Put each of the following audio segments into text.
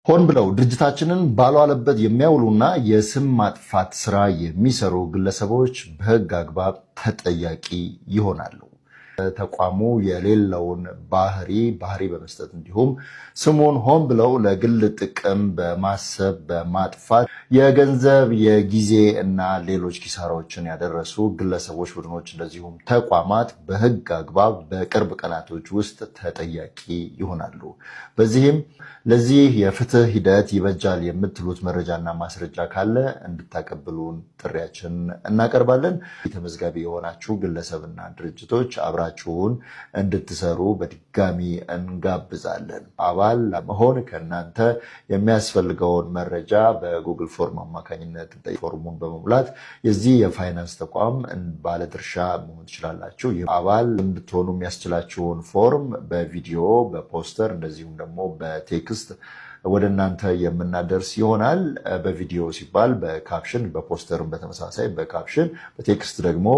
ሆን ብለው ድርጅታችንን ባልዋለበት የሚያውሉና የስም ማጥፋት ስራ የሚሰሩ ግለሰቦች በሕግ አግባብ ተጠያቂ ይሆናሉ። ተቋሙ የሌለውን ባህሪ በመስጠት እንዲሁም ስሙን ሆን ብለው ለግል ጥቅም በማሰብ በማጥፋት የገንዘብ የጊዜ እና ሌሎች ኪሳራዎችን ያደረሱ ግለሰቦች፣ ቡድኖች እንደዚሁም ተቋማት በሕግ አግባብ በቅርብ ቀናቶች ውስጥ ተጠያቂ ይሆናሉ። በዚህም ለዚህ የፍትህ ሂደት ይበጃል የምትሉት መረጃና ማስረጃ ካለ እንድታቀብሉን ጥሪያችን እናቀርባለን። ተመዝጋቢ የሆናችሁ ግለሰብና ድርጅቶች አብራችሁን እንድትሰሩ በድጋሚ እንጋብዛለን። አባል ለመሆን ከእናንተ የሚያስፈልገውን መረጃ በጉግል ፎርም አማካኝነት ፎርሙን በመሙላት የዚህ የፋይናንስ ተቋም ባለድርሻ መሆን ትችላላችሁ። አባል እንድትሆኑ የሚያስችላችሁን ፎርም በቪዲዮ በፖስተር እንደዚሁም ደግሞ በቴክስት ወደ እናንተ የምናደርስ ይሆናል። በቪዲዮ ሲባል በካፕሽን፣ በፖስተርም በተመሳሳይ በካፕሽን፣ በቴክስት ደግሞ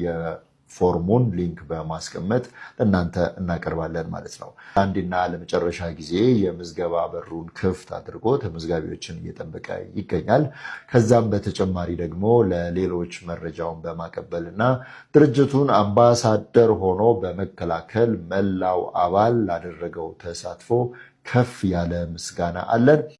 የፎርሙን ሊንክ በማስቀመጥ ለእናንተ እናቀርባለን ማለት ነው። አንድና ለመጨረሻ ጊዜ የምዝገባ በሩን ክፍት አድርጎ ተመዝጋቢዎችን እየጠበቀ ይገኛል። ከዛም በተጨማሪ ደግሞ ለሌሎች መረጃውን በማቀበል እና ድርጅቱን አምባሳደር ሆኖ በመከላከል መላው አባል ላደረገው ተሳትፎ ከፍ ያለ ምስጋና አለን።